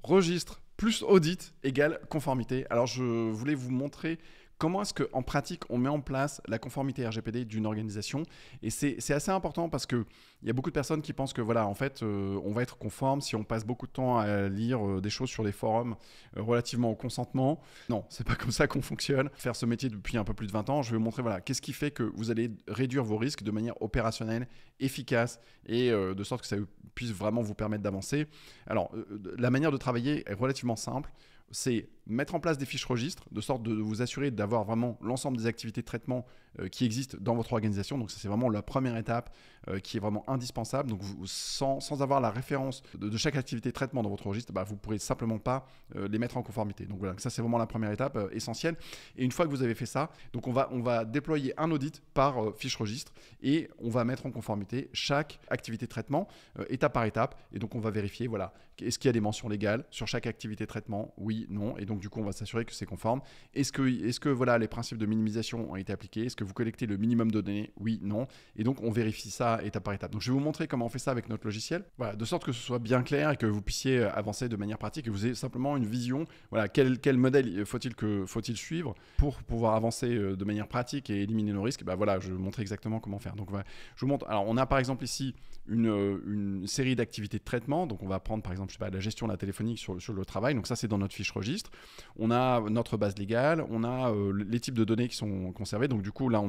registre plus audit égale conformité. Alors, je voulais vous montrer comment est-ce qu'en pratique, on met en place la conformité RGPD d'une organisation. Et c'est assez important parce qu'il y a beaucoup de personnes qui pensent que, voilà, en fait, on va être conforme si on passe beaucoup de temps à lire des choses sur les forums relativement au consentement. Non, c'est pas comme ça qu'on fonctionne. Faire ce métier depuis un peu plus de 20 ans, je vais vous montrer, voilà, qu'est-ce qui fait que vous allez réduire vos risques de manière opérationnelle, efficace et de sorte que ça puisse vraiment vous permettre d'avancer. Alors, la manière de travailler est relativement simple. C'est mettre en place des fiches registres, de sorte de vous assurer d'avoir vraiment l'ensemble des activités de traitement qui existent dans votre organisation. Donc ça, c'est vraiment la première étape qui est vraiment indispensable. Donc sans avoir la référence de chaque activité de traitement dans votre registre, vous ne pourrez simplement pas les mettre en conformité. Donc voilà, ça c'est vraiment la première étape essentielle. Et une fois que vous avez fait ça, donc on va déployer un audit par fiche registre et on va mettre en conformité chaque activité de traitement étape par étape. Et donc on va vérifier, voilà, est-ce qu'il y a des mentions légales sur chaque activité de traitement? Oui, non. Et donc du coup, on va s'assurer que c'est conforme. Est-ce que voilà, les principes de minimisation ont été appliqués? Est-ce que vous collectez le minimum de données? Oui, non. Et donc on vérifie ça étape par étape. Donc je vais vous montrer comment on fait ça avec notre logiciel. Voilà, de sorte que ce soit bien clair et que vous puissiez avancer de manière pratique et que vous ayez simplement une vision. Voilà, quel modèle faut-il suivre pour pouvoir avancer de manière pratique et éliminer nos risques? Voilà, je vais vous montrer exactement comment faire. Donc voilà, je vous montre. Alors on a par exemple ici une série d'activités de traitement. Donc on va prendre par exemple, je sais pas, la gestion de la téléphonie sur le travail. Donc ça, c'est dans notre fiche registre. On a notre base légale, on a les types de données qui sont conservés. Donc du coup, là,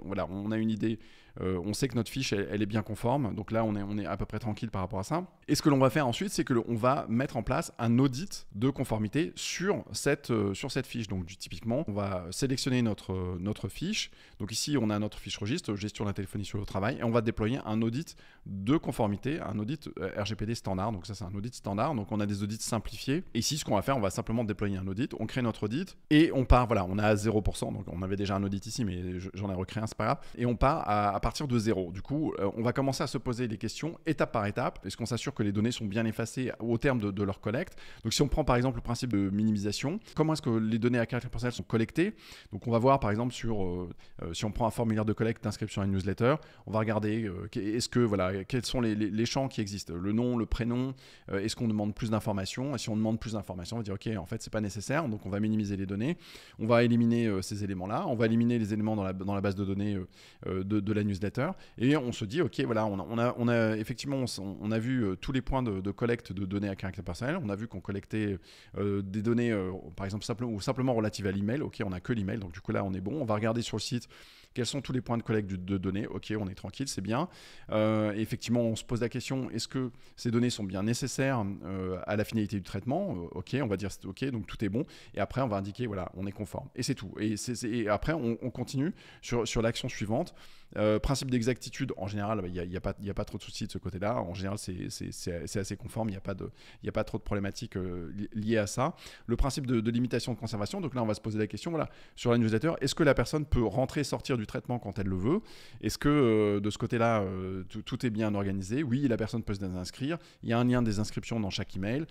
voilà, on a une idée. On sait que notre fiche, elle est bien conforme. Donc là, on est à peu près tranquille par rapport à ça. Et ce que l'on va faire ensuite, c'est que on va mettre en place un audit de conformité sur cette fiche. Donc typiquement, on va sélectionner notre fiche. Donc ici, on a notre fiche registre, gestion de la téléphonie sur le travail, et on va déployer un audit de conformité, un audit RGPD standard. Donc ça, c'est un audit standard. Donc on a des audits simplifiés. Et ici, ce qu'on va faire, on va simplement déployer un audit. On crée notre audit et on part, voilà, on est à 0%. Donc on avait déjà un audit ici, mais j'en ai recréé un, c'est pas grave. Et on part à partir de 0. Du coup, on va commencer à se poser les questions étape par étape. Est-ce qu'on s'assure que les données sont bien effacées au terme de leur collecte? Donc si on prend par exemple le principe de minimisation, comment est-ce que les données à caractère personnel sont collectées? Donc on va voir par exemple si on prend un formulaire de collecte d'inscription à une newsletter, on va regarder quels sont les champs qui existent, le nom, le prénom, est-ce qu'on demande plus d'informations? Et si on demande plus d'informations, on va dire ok, en fait c'est pas nécessaire, donc on va minimiser les données, on va éliminer ces éléments-là, on va éliminer les éléments dans la base de données de la newsletter, et on se dit ok, voilà, on a effectivement on a vu tous les points de collecte de données à caractère personnel, on a vu qu'on collectait des données par exemple simplement relatives à l'email, ok, on a que l'email, donc du coup là on est bon, on va regarder sur le site quels sont tous les points de collecte de données, ok, on est tranquille, c'est bien. Et effectivement, on se pose la question, est-ce que ces données sont bien nécessaires à la finalité du traitement? Ok, on va dire c'est ok, donc tout est bon. Et après, on va indiquer, voilà, on est conforme. Et c'est tout. Et après, on continue sur l'action suivante. Principe d'exactitude, en général, il n'y a pas trop de soucis de ce côté-là. En général, c'est assez conforme, il n'y a pas trop de problématiques liées à ça. Le principe de limitation de conservation, donc là, on va se poser la question, voilà, sur la newsletter, est-ce que la personne peut rentrer et sortir du traitement quand elle le veut? Est-ce que de ce côté-là, tout est bien organisé? Oui, la personne peut se désinscrire. Il y a un lien des inscriptions dans chaque email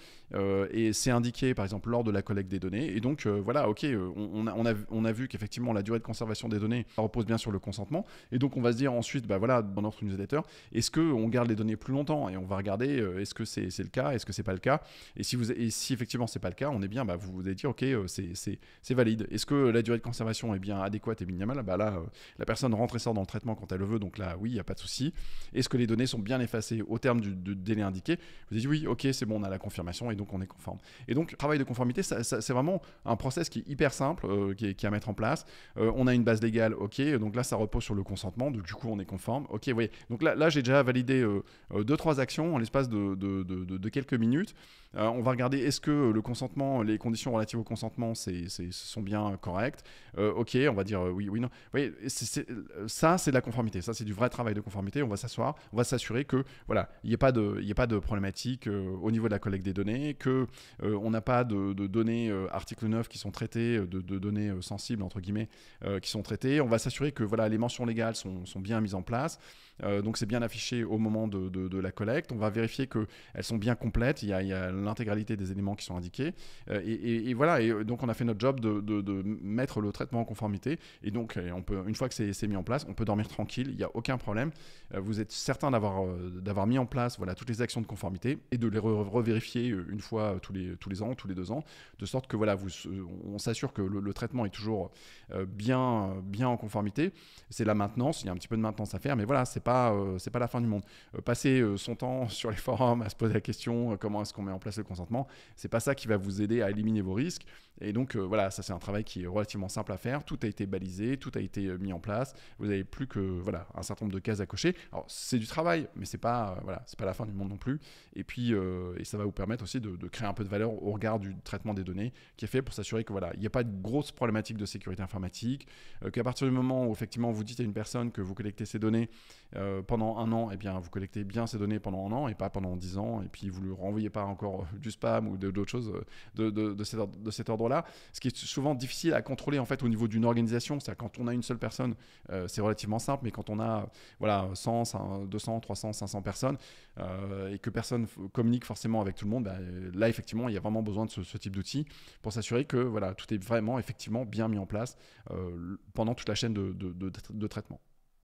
et c'est indiqué, par exemple, lors de la collecte des données. Et donc, voilà, ok, on a vu qu'effectivement, la durée de conservation des données repose bien sur le consentement. Et donc, on va se dire ensuite, voilà, dans notre newsletter, est-ce qu'on garde les données plus longtemps? Et on va regarder, est-ce que c'est le cas? Est-ce que c'est pas le cas? Et si effectivement c'est pas le cas, on est bien, vous allez dire, ok, c'est valide. Est-ce que la durée de conservation est bien adéquate et minimale? Là, la personne rentre et sort dans le traitement quand elle le veut, donc là, oui, il n'y a pas de souci. Est-ce que les données sont bien effacées au terme du délai indiqué? Vous dites oui, ok, c'est bon, on a la confirmation et donc on est conforme. Et donc, travail de conformité, c'est vraiment un process qui est hyper simple, qui est à mettre en place. On a une base légale, ok, donc là, ça repose sur le consentement, donc du coup, on est conforme. Ok, oui, donc là j'ai déjà validé 2-3 actions en l'espace de quelques minutes. On va regarder est-ce que le consentement, les conditions relatives au consentement sont bien correctes. Ok, on va dire oui, non. Oui, ça c'est de la conformité, ça c'est du vrai travail de conformité. On va s'asseoir, on va s'assurer que voilà, il n'y ait pas de problématique au niveau de la collecte des données, que on n'a pas de données article 9 qui sont traitées, de données sensibles entre guillemets qui sont traitées. On va s'assurer que voilà, les mentions légales sont bien mises en place. Donc c'est bien affiché au moment de la collecte. On va vérifier qu'elles sont bien complètes. Il y a l'intégralité des éléments qui sont indiqués. Et voilà, et donc on a fait notre job de mettre le traitement en conformité. Et donc une fois que c'est mis en place, on peut dormir tranquille, il n'y a aucun problème. Vous êtes certain d'avoir mis en place toutes les actions de conformité et de les revérifier une fois tous les ans, tous les 2 ans, de sorte que on s'assure que le traitement est toujours bien en conformité. C'est la maintenance, il y a un petit peu de maintenance à faire, mais voilà, c'est pas la fin du monde. Passer son temps sur les forums à se poser la question comment est-ce qu'on met en place le consentement, c'est pas ça qui va vous aider à éliminer vos risques. Et donc ça c'est un travail qui est relativement simple à faire. Tout a été balisé, tout a été mis en place. Vous n'avez plus que un certain nombre de cases à cocher. Alors c'est du travail, mais c'est pas la fin du monde non plus. Et puis et ça va vous permettre aussi de créer un peu de valeur au regard du traitement des données qui est fait pour s'assurer que il n'y a pas de grosses problématiques de sécurité informatique, qu'à partir du moment où effectivement vous dites à une personne que vous collectez ces données pendant 1 an, et bien vous collectez bien ces données pendant 1 an et pas pendant 10 ans, et puis vous ne lui renvoyez pas encore du spam ou d'autres choses de cet ordre-là. Ce qui est souvent difficile à contrôler en fait au niveau d'une organisation. C'est-à-dire quand on a une seule personne, c'est relativement simple, mais quand on a 100, 200, 300, 500 personnes et que personne communique forcément avec tout le monde, là effectivement il y a vraiment besoin de ce type d'outils pour s'assurer que tout est vraiment effectivement bien mis en place pendant toute la chaîne de traitement.